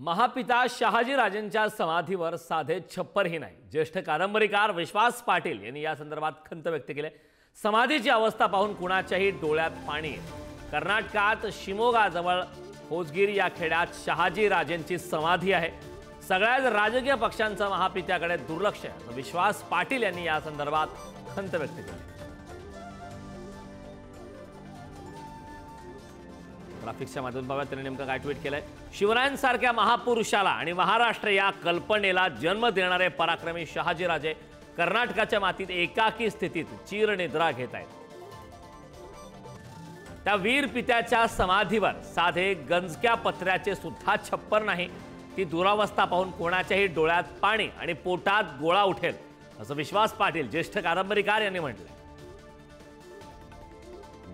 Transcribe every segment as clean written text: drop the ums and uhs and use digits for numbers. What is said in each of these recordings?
महापिता शहाजीराजेंच्या समाधीवर साधे छप्परही नाही। ज्येष्ठ कादंबरीकार विश्वास पाटील यांनी या संदर्भात खंत व्यक्त केली। समाधीची अवस्था पाहून कुणाच्याही डोळ्यात पाणी येते। कर्नाटकात शिमोगा जवळ होसगिरी या खेड्यात शहाजीराजेंची समाधी आहे। सगळ्याच राजकीय पक्षांचं महापित्याकडे दुर्लक्ष आहे। विश्वास पाटील यांनी या संदर्भात खंत व्यक्त केली। ग्राफिक्सच्या माध्यमातून त्यांनी नेमकं काय ट्विट केलंय। शिवरायांसारख्या महापुरुषाला आणि महाराष्ट्र या कल्पनेला जन्म देणारे पराक्रमी शहाजीराजे कर्नाटकाच्या मातीत एकाकी स्थितीत चिरनिद्रा घेत आहेत। त्या वीर पित्याच्या समाधीवर साधे गंजक्या पत्र्याचे सुद्धा छप्पर नाही। ती दुरावस्था पाहून कोणाच्याही डोळ्यात पाणी आणि पोटात गोळा उठेल असं विश्वास पाटील ज्येष्ठ कादंबरीकार यांनी म्हटलंय।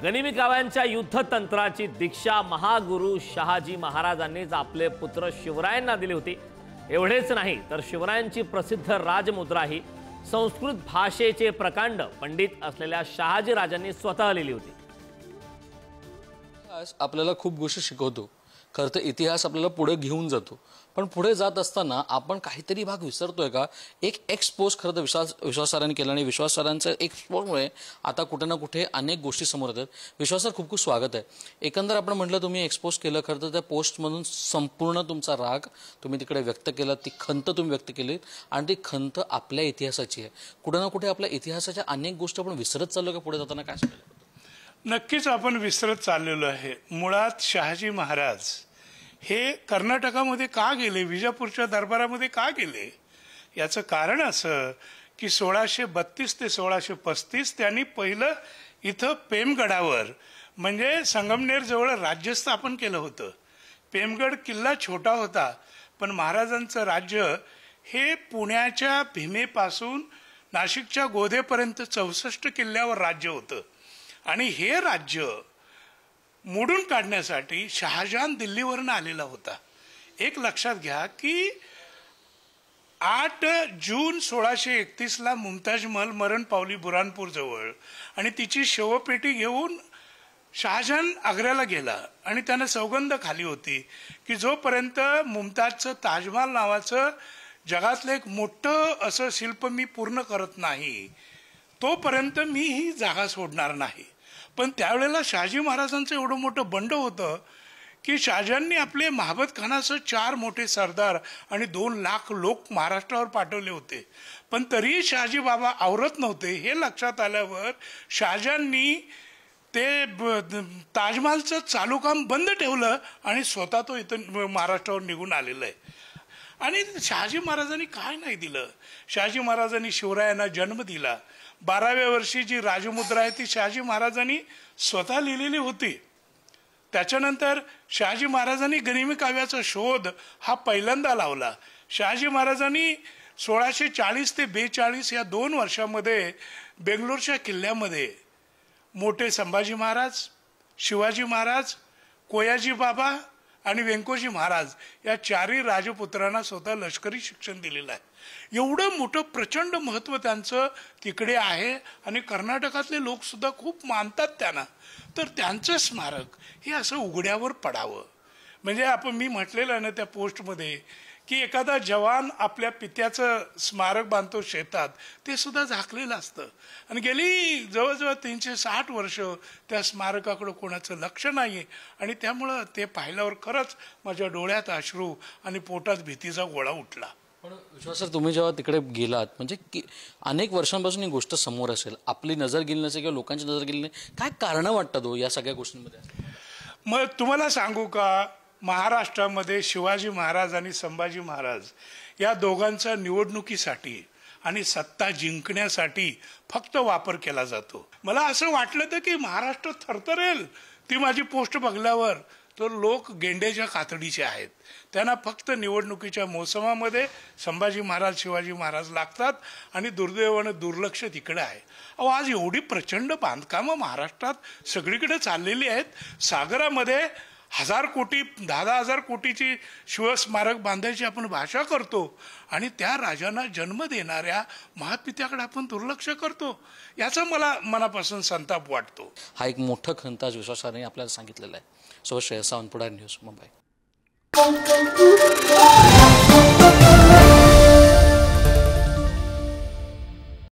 गनिमी काव्यांच्या युद्धतंत्राची दीक्षा महागुरु शहाजी महाराजांनीच आपले पुत्र शिवरायांना दिली होती। एवढेच नाही तर शिवरायांची प्रसिद्ध राजमुद्रा ही संस्कृत भाषेचे प्रकांड पंडित असलेल्या शहाजीराजांनी स्वतः लिहिली होती। आपल्याला खूप गोष्टी शिकवतो। खरं तर इतिहास आपल्याला पुढे घेऊन जातो, पण पुढे जात असताना आपण काहीतरी भाग विसरतोय का? एक एक्सपोज खरं तर विश्वास सरांनी केला आणि विश्वास सरांच्या एक्सपोजमुळे आता कुठे ना कुठे अनेक गोष्टी समोर येतात। विश्वास सर, खूप खूप स्वागत आहे। एकंदर आपण म्हटलं तुम्ही एक्सपोज केलं, खरं तर त्या पोस्टमधून संपूर्ण तुमचा राग तुम्ही तिकडे व्यक्त केला, ती खंत तुम्ही व्यक्त केली आणि ती खंत आपल्या इतिहासाची आहे। कुठे ना कुठे आपल्या इतिहासाच्या अनेक गोष्टी आपण विसरत चाललो का? पुढे जाताना काय सांगाल? नक्कीच आपण विसरत चाललेलो आहे। मुळात शहाजी महाराज हे कर्नाटकामध्ये का गेले, विजापूरच्या दरबारामध्ये का गेले, याचं कारण असं की 1632 ते 1635 त्यांनी पहिलं इथं पेमगडावर म्हणजे संगमनेर जवळ राज्य स्थापन केलं होतं। पेमगड किल्ला छोटा होता, पण महाराजांचं राज्य हे पुण्याच्या भीमेपासून नाशिकच्या गोधेपर्यंत 64 किल्ल्यावर राज्य होतं आणि हे राज्य मोडून काढण्यासाठी शहाजहान दिल्लीवरून आलेला होता। एक लक्षात घ्या की 8 जून 1631 ला मुमताज महल मरण पावली बुरानपूर जवळ आणि तिची शवपेटी घेऊन शहाजहान आग्र्याला गेला आणि त्यानं सौगंध खाली होती की जोपर्यंत मुमताजचं ताजमहाल नावाचं जगातलं एक मोठं असं शिल्प मी पूर्ण करत नाही तोपर्यंत मी ही जागा सोडणार नाही। पण त्यावेळेला शहाजी महाराजांचं एवढं मोठं बंड होतं की शहाजहाननी आपले महाबत खानासह 4 मोठे सरदार आणि 2 लाख लोक महाराष्ट्रावर पाठवले होते, पण तरीही शहाजी बाबा आवरत नव्हते। हे लक्षात आल्यावर शहाजहाननी ते ताजमहालचं चालू काम बंद ठेवलं आणि स्वतः तो इथं महाराष्ट्रावर निघून आलेला आहे। आणि शहाजी महाराजांनी काय नाही दिलं, शहाजी महाराजांनी शिवरायांना जन्म दिला। 12व्या वर्षी जी राजमुद्रा आहे ती शहाजी महाराजांनी स्वतः लिहिलेली होती। त्याच्यानंतर शहाजी महाराजांनी गनिमी काव्याचा शोध हा पहिल्यांदा लावला। शहाजी महाराजांनी 1640 ते 42 या 2 वर्षामध्ये बेंगलोरच्या किल्ल्यामध्ये मोठे संभाजी महाराज, शिवाजी महाराज, कोयाजी बाबा आणि व्यंकोजी महाराज या 4ही राजपुत्रांना स्वतः लष्करी शिक्षण दिलेलं आहे। एवढं मोठं प्रचंड महत्त्व त्यांचं तिकडे आहे आणि कर्नाटकातले लोक सुद्धा खूप मानतात त्यांना। तर त्यांचं स्मारक हे असं उघड्यावर पडावं म्हणजे आपण मी म्हटलेलं ना त्या पोस्टमध्ये की एखादा जवान आपल्या पित्याचं स्मारक बांधतो शेतात, ते सुद्धा झाकलेलं असतं आणि गेली जवळजवळ 360 वर्ष त्या स्मारकाकडे कोणाचं लक्ष नाही आणि त्यामुळं ते पाहिल्यावर खरंच माझ्या डोळ्यात अश्रू आणि पोटात भीतीचा गोळा उठला। पण विश्वास सर, तुम्ही जेव्हा तिकडे गेलात म्हणजे अनेक वर्षांपासून ही गोष्ट समोर असेल, आपली नजर गेली नसेल किंवा लोकांची नजर गेली नाही, काय कारणं वाटतात हो या सगळ्या गोष्टींमध्ये? मग तुम्हाला सांगू का, महाराष्ट्रामध्ये शिवाजी महाराज आणि संभाजी महाराज या दोघांचा निवडणुकीसाठी आणि सत्ता जिंकण्यासाठी फक्त वापर केला जातो। मला असं वाटलं तर की महाराष्ट्र थरथरेल ती माझी पोस्ट बघल्यावर, तर लोक गेंड्याच्या कातडीचे आहेत। त्यांना फक्त निवडणुकीच्या मोसमामध्ये संभाजी महाराज शिवाजी महाराज लागतात आणि दुर्दैवानं दुर्लक्ष तिकडे आहे। अहो, आज एवढी प्रचंड बांधकामं महाराष्ट्रात सगळीकडे चाललेली आहेत। सागरामध्ये 1000 कोटी 10,000 कोटीची शिवस्मारक बांधायची आपण भाषा करतो आणि त्या राजांना जन्म देणाऱ्या महापित्याकडे आपण दुर्लक्ष करतो। याचा मला मनापासून संताप वाटतो। हा एक मोठा खंत आज विश्वासाने आपल्याला सांगितलेला आहे। सो श्रेयस सावंत, पुढारी न्यूज, मुंबई।